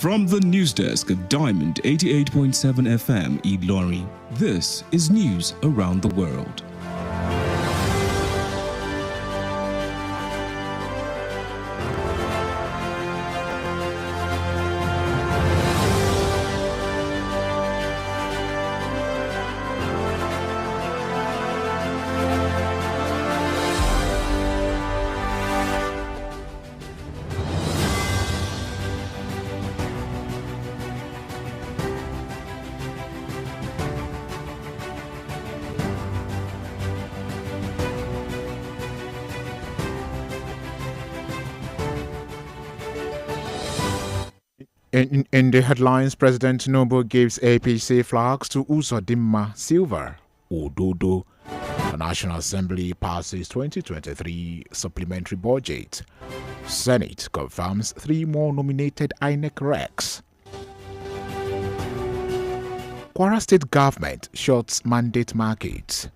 From the news desk of Diamond 88.7 FM Ilorin, this is news around the world. In the headlines, President Tinubu gives APC flags to Uzodimma Silva Ododo. The National Assembly passes 2023 supplementary budget. Senate confirms 3 more nominated INEC recs. Kwara State government shuts mandate markets.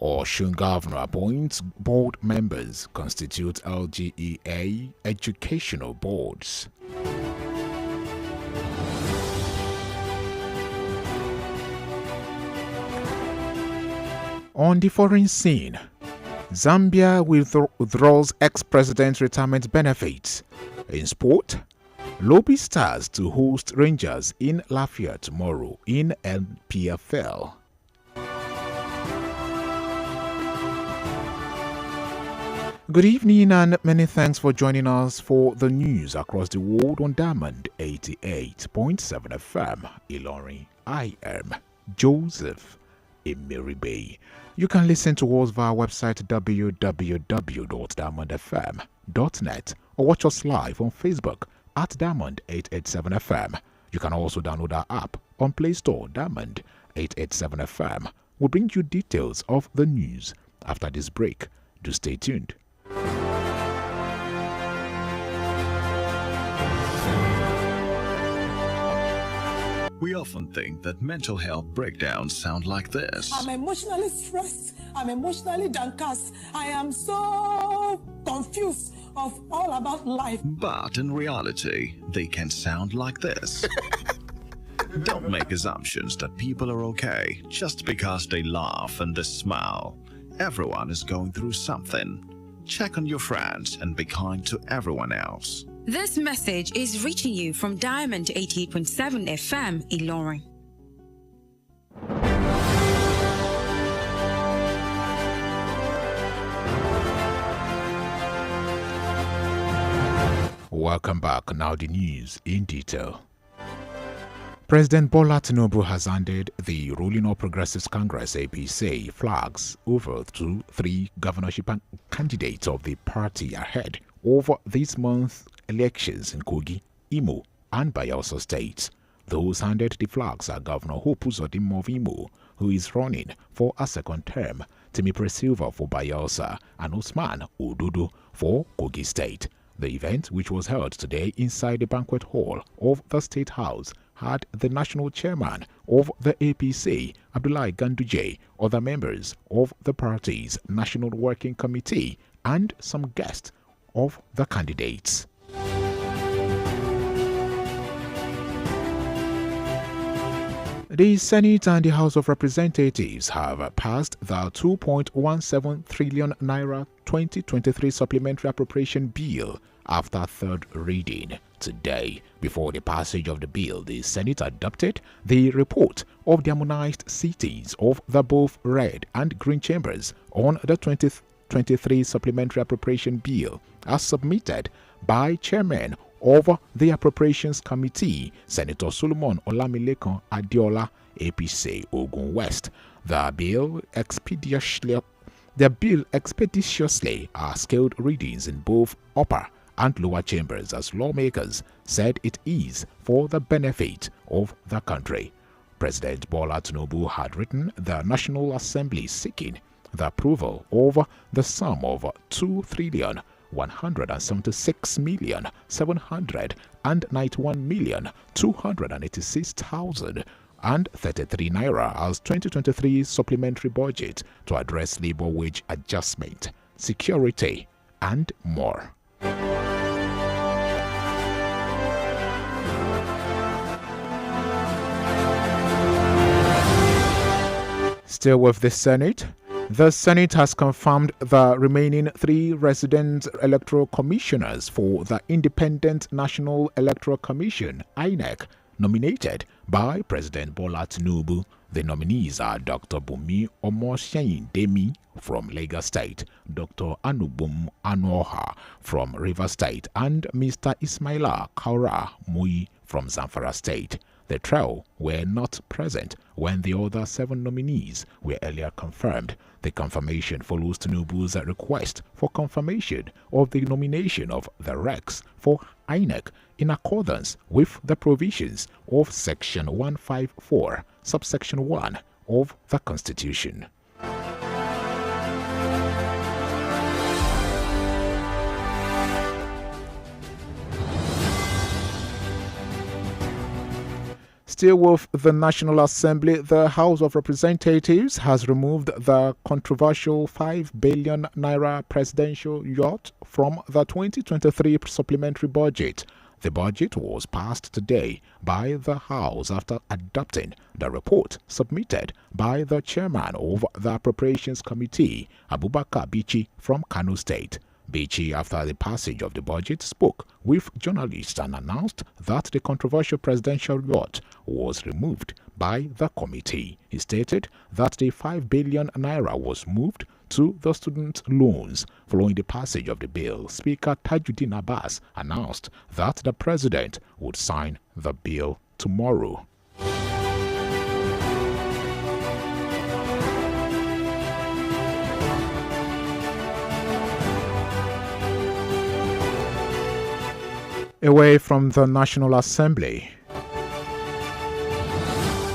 Osun governor appoints board members, constitute LGEA educational boards. On the foreign scene, Zambia withdraws ex-president retirement benefits. In sport, Lobby Stars to host Rangers in Lafayette tomorrow in NPFL. Good evening and many thanks for joining us for the news across the world on Diamond 88.7 FM Ilorin. I am Joseph Emeribe. You can listen to us via our website www.diamondfm.net or watch us live on Facebook at Diamond 887 FM. You can also download our app on Play Store. Diamond 887 FM will bring you details of the news after this break. Do stay tuned. We often think that mental health breakdowns sound like this. I'm emotionally stressed. I'm emotionally downcast. I am so confused of all about life. But in reality, they can sound like this. Don't make assumptions that people are okay just because they laugh and they smile. Everyone is going through something. Check on your friends and be kind to everyone else. This message is reaching you from Diamond 88.7 FM Ilorin. Welcome back. Now the news in detail. President Bola Tinubu has handed the ruling All Progressives Congress APC flags over to 3 governorship candidates of the party ahead over this month's elections in Kogi, Imo, and Bayelsa states. Those handed the flags are Governor Hope Uzodimma of Imo, who is running for a second term, Timipre Silva for Bayelsa, and Usman Ododo for Kogi State. The event, which was held today inside the banquet hall of the State House, had the national chairman of the APC, Abdullahi Ganduje, other members of the party's National Working Committee, and some guests of the candidates. The Senate and the House of Representatives have passed the 2.17 trillion naira 2023 supplementary appropriation bill after third reading today. Before the passage of the bill, the Senate adopted the report of the harmonized cities of the both red and green chambers on the 2023 supplementary appropriation bill as submitted by Chairman of the Appropriations Committee, Senator Solomon Olamilekan Adiola, APC, Ogun West. The bill expeditiously scaled readings in both upper and lower chambers as lawmakers said it is for the benefit of the country. President Bola Tinubu had written the National Assembly seeking the approval of the sum of 2,176,791,286,033 naira as 2023 supplementary budget to address labor wage adjustment, security, and more. Still with the Senate has confirmed the remaining 3 resident electoral commissioners for the Independent National Electoral Commission, INEC, nominated by President Bola Tinubu. The nominees are Dr. Bumi Omosheyin-Demi from Lagos State, Dr. Anubum Anoha from Rivers State, and Mr. Ismaila Kaura Mui from Zamfara State. The trio were not present when the other 7 nominees were earlier confirmed. The confirmation follows Tinubu's request for confirmation of the nomination of the Rex for INEC in accordance with the provisions of Section 154, subsection 1 of the Constitution. Still with the National Assembly, the House of Representatives has removed the controversial 5 billion naira presidential yacht from the 2023 supplementary budget. The budget was passed today by the House after adopting the report submitted by the chairman of the Appropriations Committee, Abubakar Bichi from Kano State. Bichi, after the passage of the budget, spoke with journalists and announced that the controversial presidential yacht was removed by the committee. He stated that the 5 billion naira was moved to the student loans. Following the passage of the bill, Speaker Tajuddin Abbas announced that the president would sign the bill tomorrow. Away from the National Assembly.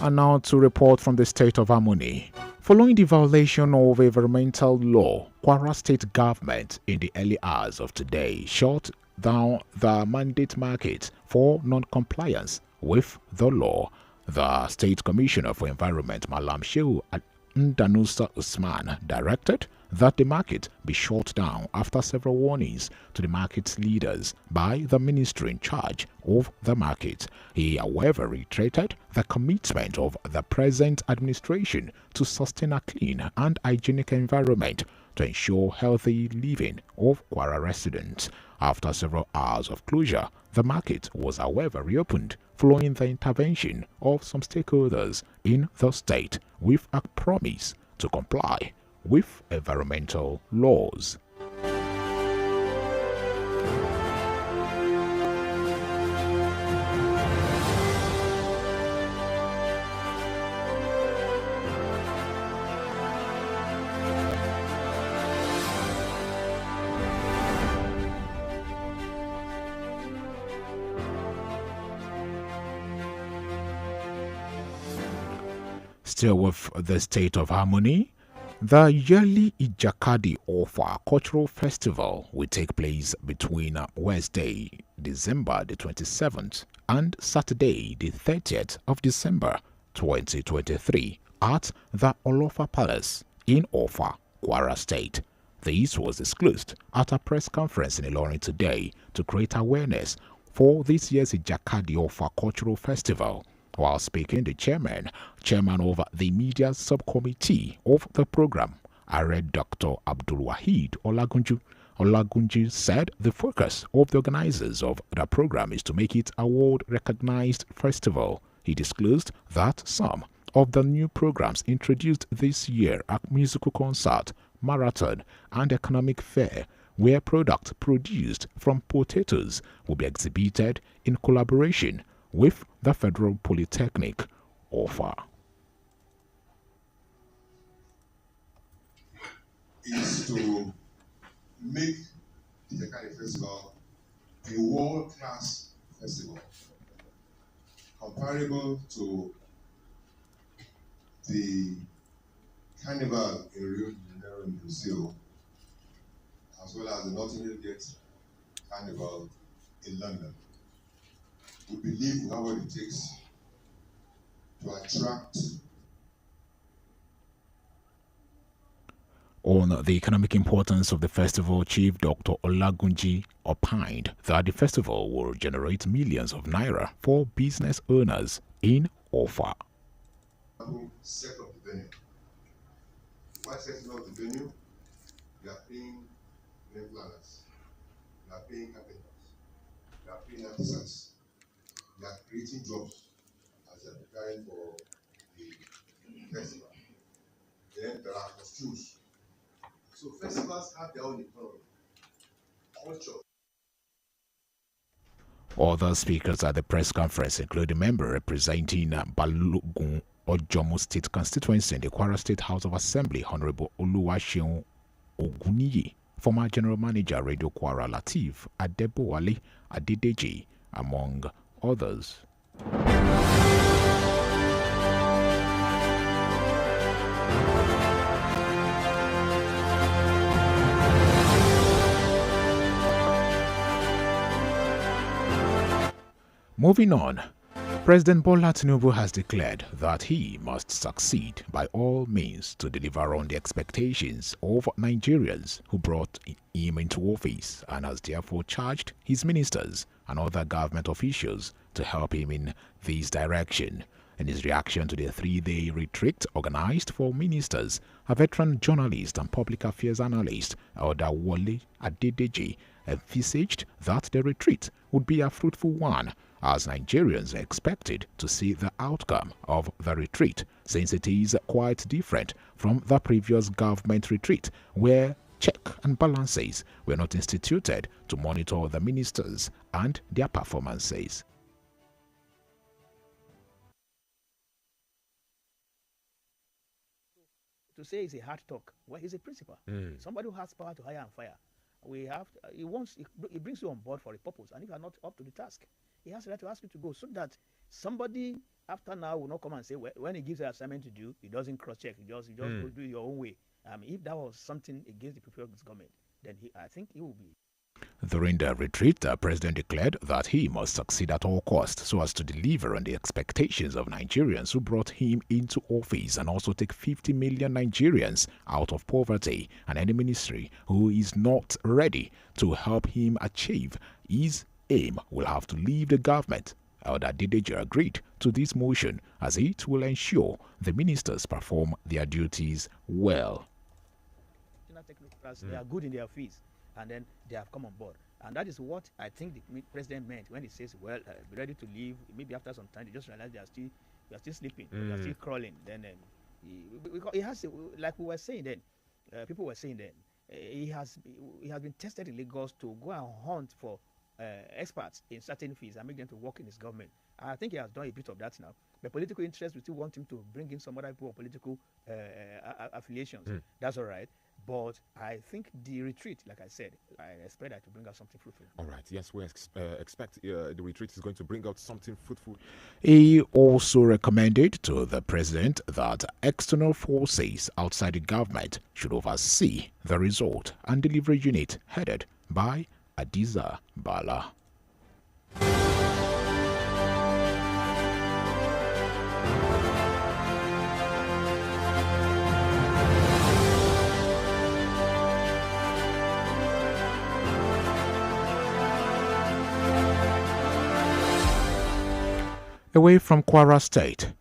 And now to report from the state of Harmony. Following the violation of environmental law, Kwara State government in the early hours of today shut down the mandate market for non-compliance with the law. The State Commissioner for Environment, Malam Shehu Ndanusa Usman, directed that the market be shut down after several warnings to the market leaders by the ministry in charge of the market. He, however, reiterated the commitment of the present administration to sustain a clean and hygienic environment to ensure healthy living of Kwara residents. After several hours of closure, the market was, however, reopened following the intervention of some stakeholders in the state with a promise to comply with environmental laws. Still with the state of Harmony, the yearly Ijakadi Ofa Cultural Festival will take place between Wednesday, December the 27th and Saturday, the 30th of December 2023 at the Olofa Palace in Ofa, Kwara State. This was disclosed at a press conference in Ilorin today to create awareness for this year's Ijakadi Ofa Cultural Festival. While speaking, the chairman of the media subcommittee of the program, Dr. Abdul Wahid Olagunju said the focus of the organizers of the program is to make it a world-recognized festival. He disclosed that some of the new programs introduced this year are musical concert, marathon, and economic fair, where products produced from potatoes will be exhibited in collaboration with the Federal Polytechnic offer. Is to make the Jakari Festival a world-class festival, comparable to the Carnival in Rio de Janeiro in Brazil, as well as the Notting Hill Gate Carnival in London. We believe we have what it takes to attract. On the economic importance of the festival, Chief Dr. Olagunji opined that the festival will generate millions of naira for business owners in Ofa. Set of the venue. While setting up the venue, we are paying event planners, we are paying carpenters, we are paying artisans, we are creating jobs as they are preparing for the festival. Then there are costumes. So festivals have their own economy, culture. Other speakers at the press conference include a member representing Balogun Ojomo State constituency in the Kwara State House of Assembly, Honorable Oluwaseun Oguniyi, former General Manager Radio Kwara Lateef Adebowale Adedeji, among others. Moving on, President Bola Tinubu has declared that he must succeed by all means to deliver on the expectations of Nigerians who brought him into office, and has therefore charged his ministers and other government officials to help him in this direction. In his reaction to the 3-day retreat organized for ministers, a veteran journalist and public affairs analyst, Odawole Adedeji, envisaged that the retreat would be a fruitful one, as Nigerians are expected to see the outcome of the retreat, since it is quite different from the previous government retreat, where check and balances were not instituted to monitor the ministers and their performances. To say it's a hard talk, well, he's a principal. Somebody who has power to hire and fire. We have he brings you on board for a purpose, and if you are not up to the task, he has the right to ask you to go, so that somebody after now will not come and say, well, when he gives an assignment to do, he doesn't cross-check, you just go do it your own way. If that was something against the people of this government, then I think he will be. During the retreat, the president declared that he must succeed at all costs so as to deliver on the expectations of Nigerians who brought him into office, and also take 50 million Nigerians out of poverty, and any ministry who is not ready to help him achieve his aim will have to leave the government. Elder Adedeji agreed to this motion, as it will ensure the ministers perform their duties well. They are good in their fields, and then they have come on board. And that is what I think the president meant when he says, well, be ready to leave. Maybe after some time, they just realize they are still sleeping, they are still crawling. Then he has, like we were saying then, people were saying then, he has been tested in Lagos to go and hunt for experts in certain fields and make them to work in his government. I think he has done a bit of that now. The political interest, we still want him to bring in some other people of political affiliations. That's all right. But I think the retreat, like I said, I expect that to bring out something fruitful. All right. Yes, we expect the retreat is going to bring out something fruitful. He also recommended to the president that external forces outside the government should oversee the result and delivery unit headed by Adiza Bala. Away from Kwara State,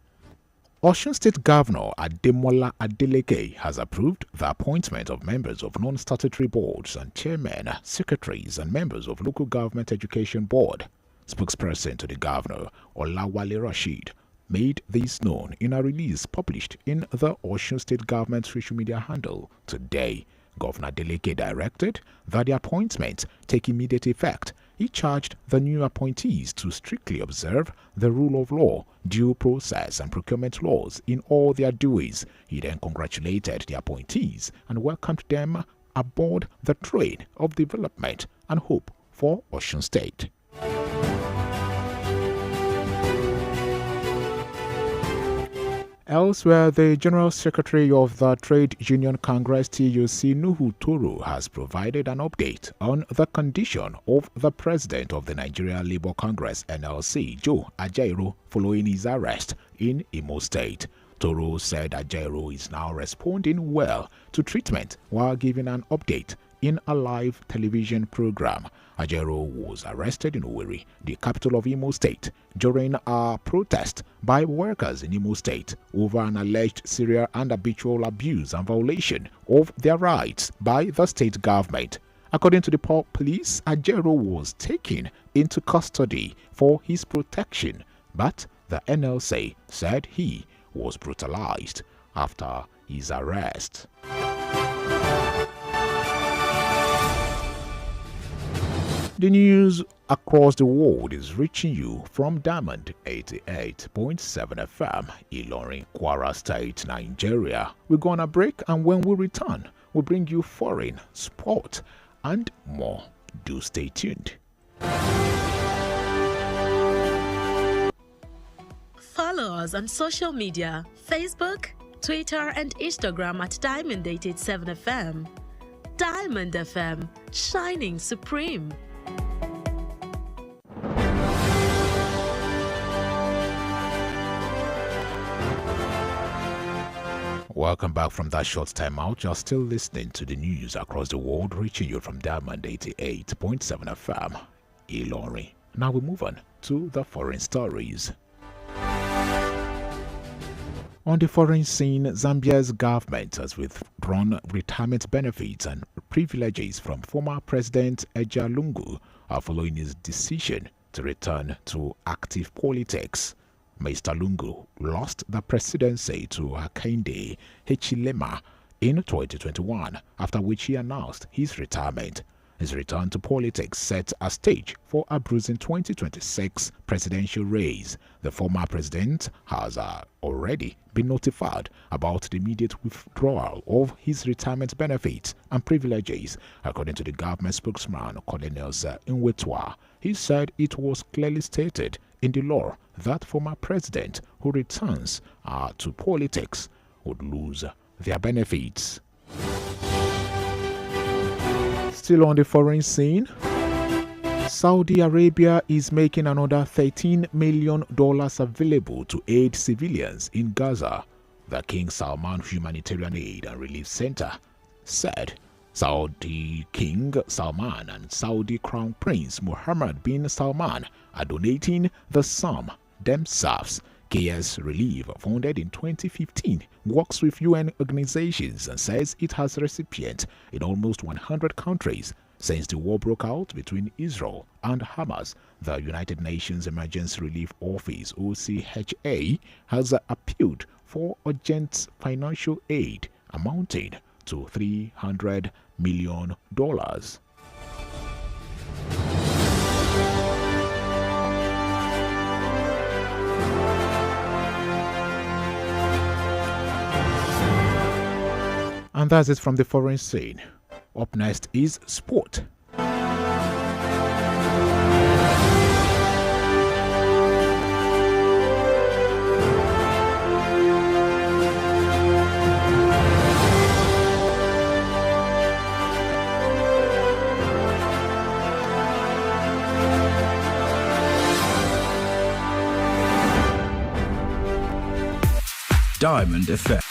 Osun State Governor Ademola Adeleke has approved the appointment of members of non-statutory boards and chairmen, secretaries, and members of local government education board. Spokesperson to the governor, Olawale Rashid, made this known in a release published in the Osun State government social media handle today. Governor Adeleke directed that the appointment take immediate effect. He charged the new appointees to strictly observe the rule of law, due process, and procurement laws in all their doings. He then congratulated the appointees and welcomed them aboard the train of development and hope for Osun State. Elsewhere, the General Secretary of the Trade Union Congress TUC, Nuhu Toro, has provided an update on the condition of the President of the Nigeria Labour Congress NLC, Joe Ajaero, following his arrest in Imo State. Toro said Ajaero is now responding well to treatment while giving an update in a live television program. Ajero was arrested in Owerri, the capital of Imo State, during a protest by workers in Imo State over an alleged serial and habitual abuse and violation of their rights by the state government. According to the police, Ajero was taken into custody for his protection, but the NLC said he was brutalized after his arrest. The news across the world is reaching you from Diamond 88.7 FM, Ilorin, Kwara State, Nigeria. We're gonna break, and when we return, we'll bring you foreign, sport, and more. Do stay tuned. Follow us on social media, Facebook, Twitter, and Instagram at Diamond 87 FM. Diamond FM, shining supreme. Welcome back from that short time out. You're still listening to the news across the world, reaching you from Diamond 88.7 FM, Ilorin. Now we move on to the foreign stories. On the foreign scene, Zambia's government has withdrawn retirement benefits and privileges from former President Edgar Lungu following his decision to return to active politics. Mr. Lungu lost the presidency to Hakainde Hichilema in 2021, after which he announced his retirement. His return to politics set a stage for a bruising 2026 presidential race. The former president has already been notified about the immediate withdrawal of his retirement benefits and privileges, according to the government spokesman, Colonel Nwetwa. He said it was clearly stated in the law that former president who returns to politics would lose their benefits. Still on the foreign scene, Saudi Arabia is making another $13 million available to aid civilians in Gaza. The King Salman Humanitarian Aid and Relief Center said Saudi King Salman and Saudi Crown Prince Mohammed bin Salman are donating the sum themselves. KS Relief, founded in 2015, works with UN organizations and says it has recipients in almost 100 countries. Since the war broke out between Israel and Hamas, the United Nations Emergency Relief Office, OCHA, has appealed for urgent financial aid amounting to $300 million. And that's it from the foreign scene. Up next is sport. Diamond Effect.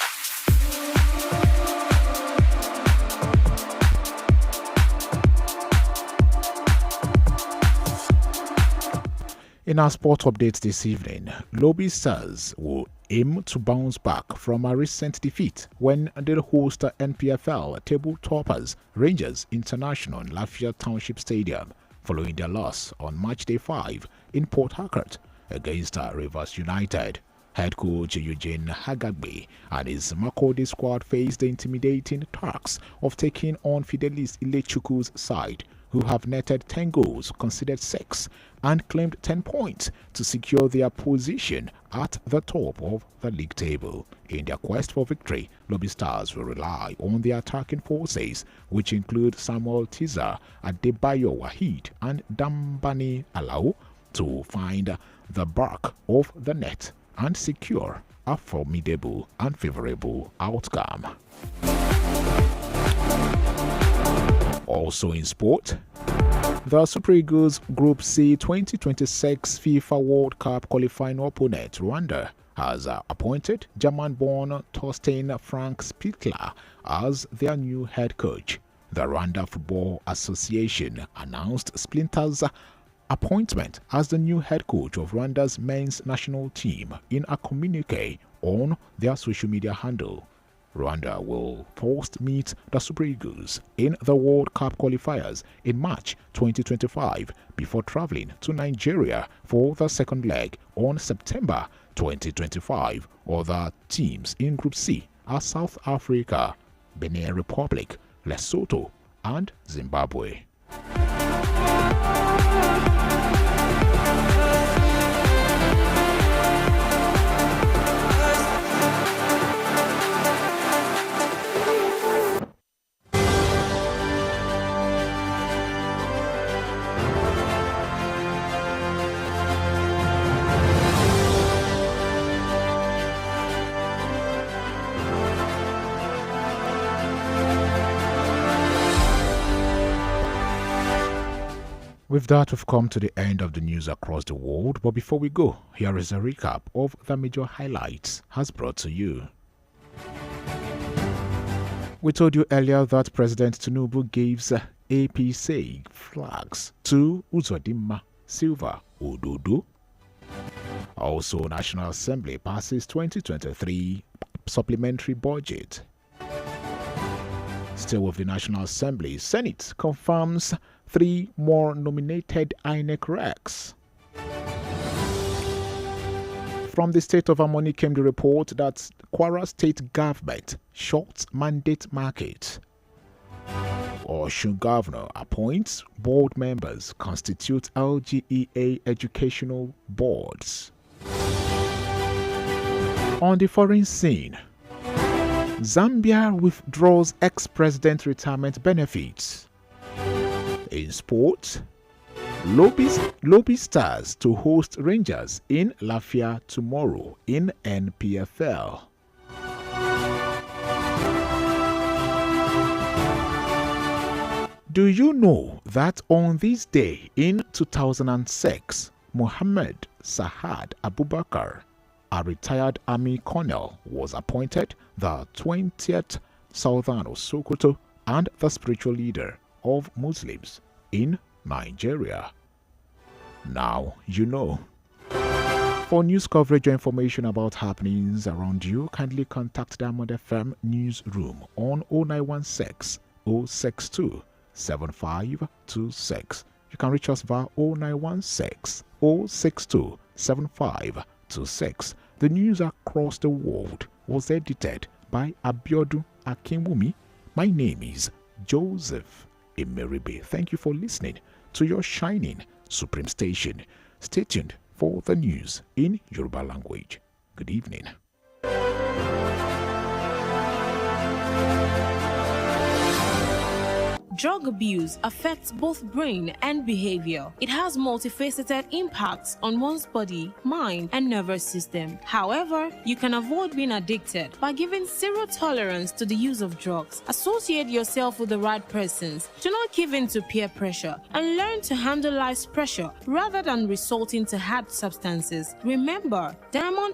In our sport updates this evening, Lobby Stars will aim to bounce back from a recent defeat when they host NPFL table toppers Rangers International in Lafayette Township Stadium following their loss on Match Day 5 in Port Harcourt against Rivers United. Head coach Eugene Hagagbe and his Makurdi squad faced the intimidating task of taking on Fidelis Ilechukwu's side, who have netted 10 goals, conceded 6, and claimed 10 points to secure their position at the top of the league table. In their quest for victory, Lobby Stars will rely on their attacking forces, which include Samuel Tiza, Adebayo Wahid, and Dambani Alao, to find the back of the net and secure a formidable and favorable outcome. Also in sport, the Super Eagles Group C 2026 FIFA World Cup qualifying opponent Rwanda has appointed German-born Thorstein Frank Spittler as their new head coach. The Rwanda Football Association announced Splinter's appointment as the new head coach of Rwanda's men's national team in a communique on their social media handle. Rwanda will first meet the Super Eagles in the World Cup qualifiers in March 2025 before traveling to Nigeria for the second leg on September 2025. Other teams in Group C are South Africa, Benin Republic, Lesotho, and Zimbabwe. With that, we've come to the end of the news across the world. But before we go, here is a recap of the major highlights has brought to you. We told you earlier that President Tinubu gives APC flags to Uzodimma, Silva, Ododo. Also, National Assembly passes 2023 supplementary budget. Still with the National Assembly, Senate confirms 3 more nominated INEC recs. From the state of Amoni came the report that Kwara state government shorts mandate market. Osun governor appoints board members, constitute LGEA educational boards. On the foreign scene, Zambia withdraws ex-president retirement benefits. In sports, Lobby Stars to host Rangers in Lafia tomorrow in NPFL. Do you know that on this day in 2006, Muhammad Sahad Abubakar, a retired army colonel, was appointed the 20th Sultan of Sokoto and the spiritual leader of Muslims in Nigeria? Now you know. For news coverage or information about happenings around you, kindly contact Diamond FM Newsroom on 0916 062 7526. You can reach us via 0916 062 7526. The news across the world was edited by Abiodun Akinwumi. My name is Joseph Emeribe. Thank you for listening to your shining Supreme station. Stay tuned for the news in Yoruba language. Good evening. Drug abuse affects both brain and behavior. It has multifaceted impacts on one's body, mind, and nervous system. However, you can avoid being addicted by giving zero tolerance to the use of drugs. Associate yourself with the right persons. Do not give in to peer pressure and learn to handle life's pressure rather than resorting to hard substances. Remember, Diamond